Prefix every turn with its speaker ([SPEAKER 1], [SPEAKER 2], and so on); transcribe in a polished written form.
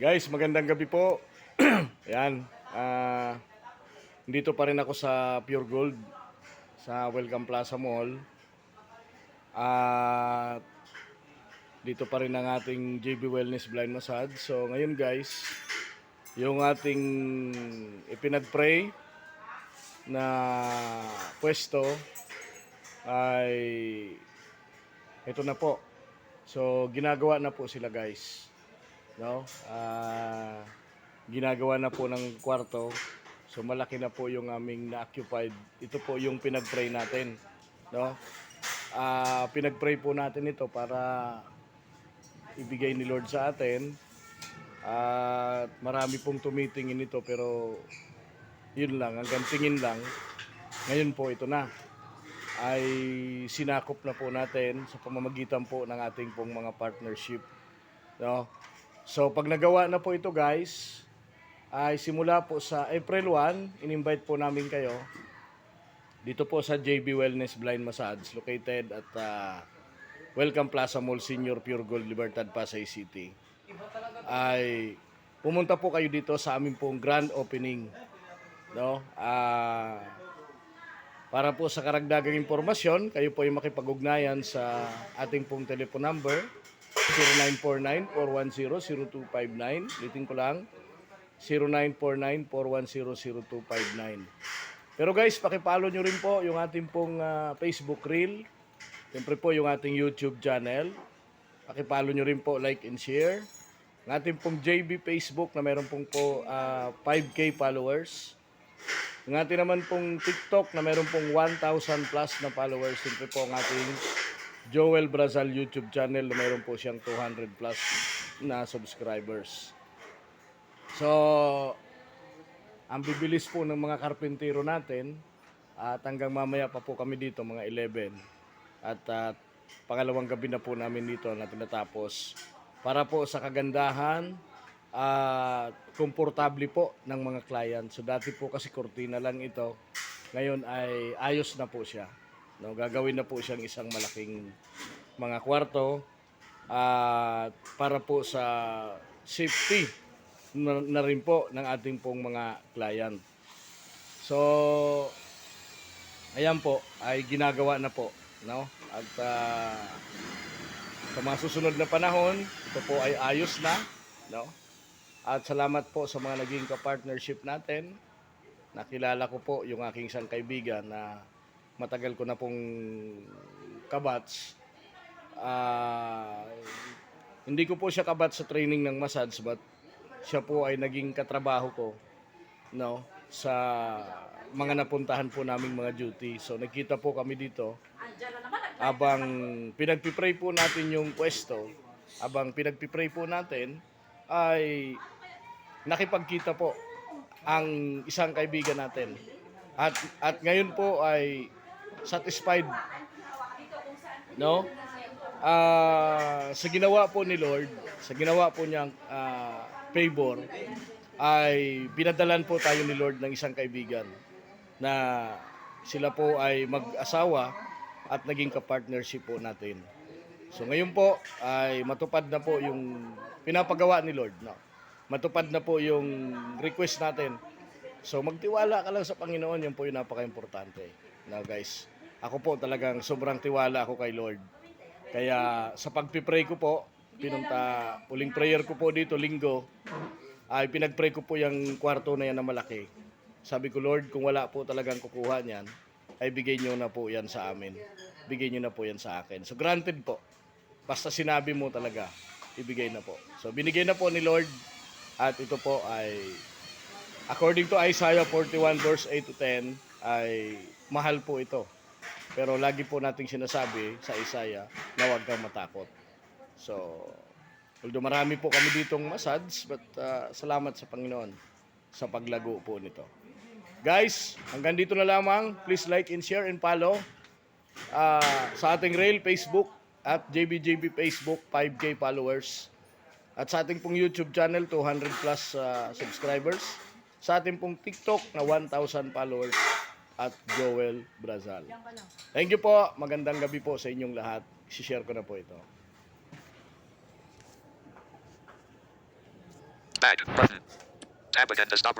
[SPEAKER 1] Guys, magandang gabi po. Ayan, dito pa rin ako sa Pure Gold sa Welcome Plaza Mall. At dito pa rin ang ating JB Wellness Blind Massage. So ngayon guys, yung ating ipinag-pray na pwesto ay ito na po. So ginagawa na po sila guys. No? Ginagawa na po ng kwarto. So malaki na po yung aming na-occupied. Ito po yung pinag-pray natin, no? Pinag-pray po natin ito para ibigay ni Lord sa atin. At marami pong tumitingin ito pero yun lang, hanggang tingin lang. Ngayon po ito na ay sinakop na po natin sa pamamagitan po ng ating pong mga partnership, no? So pag nagawa na po ito guys, ay simula po sa April 1, in-invite po namin kayo dito po sa JB Wellness Blind Massage located at Welcome Plaza Mall Senior Pure Gold Libertad, Pasay City. Ay pumunta po kayo dito sa aming pong grand opening, no? Para po sa karagdagang impormasyon, kayo po ay makipag-ugnayan sa ating pong telephone number 0949-410-0259. Ulitin ko lang, 0949-410-0259. Pero guys, pakipollow nyo rin po yung ating pong Facebook Reel. Siyempre po yung ating YouTube channel. Pakipollow nyo rin po, like and share. Ang ating pong JB Facebook na meron pong 5K followers. Ang ating naman pong TikTok na meron pong 1,000 plus na followers. Siyempre po ang ating Joel Brazal YouTube channel na meron po siyang 200 plus na subscribers. So, ang bibilis po ng mga karpentero natin at hanggang mamaya pa po kami dito mga 11 at pangalawang gabi na po namin dito na tinatapos para po sa kagandahan at komportable po ng mga client. So dati po kasi kurtina lang ito, ngayon ay ayos na po siya, no? Gagawin na po siyang isang malaking mga kwarto at para po sa safety na rin po ng ating pong mga client. So ayan po ay ginagawa na po, no? At sa mga susunod na panahon ito po ay ayos na, no? At salamat po sa mga naging ka-partnership natin. Nakilala ko po yung aking isang kaibigan na matagal ko na pong kabats. Hindi ko po siya kabats sa training ng massage, but siya po ay naging katrabaho ko, no, sa mga napuntahan po naming mga duty. So nagkita po kami dito abang pinagpipray po natin yung pwesto. Abang pinagpipray po natin ay nakipagkita po ang isang kaibigan natin. At ngayon po ay satisfied, no? Sa ginawa po ni Lord, sa ginawa po niyang favor, ay pinadalan po tayo ni Lord ng isang kaibigan na sila po ay mag-asawa at naging ka-partnership po natin. So ngayon po ay matupad na po yung pinapagawa ni Lord, no? Matupad na po yung request natin. So magtiwala ka lang sa Panginoon, yun po yung napaka-importante. Now guys, ako po talagang sobrang tiwala ako kay Lord. Kaya sa pagpipray ko po, uling prayer ko po dito linggo, ay pinagpray ko po yung kwarto na yan na malaki. Sabi ko, Lord, kung wala po talagang kukuha niyan, ay bigay nyo na po yan sa amin. Bigay nyo na po yan sa akin. So granted po, basta sinabi mo talaga, ibigay na po. So binigay na po ni Lord. At ito po ay according to Isaiah 41 verse 8 to 10 ay mahal po ito. Pero lagi po nating sinasabi sa Isaiah na huwag kang matakot. So although marami po kami ditong massage, but salamat sa Panginoon sa paglago po nito. Guys, hanggang dito na lamang. Please like and share and follow sa ating Rail Facebook at JBJB Facebook 5K followers. At sa ating pong YouTube channel, 200 plus subscribers. Sa ating pong TikTok na 1,000 followers at Joel Brazal. Thank you po. Magandang gabi po sa inyong lahat. I-share ko na po ito.
[SPEAKER 2] Back button. Tab again to stop.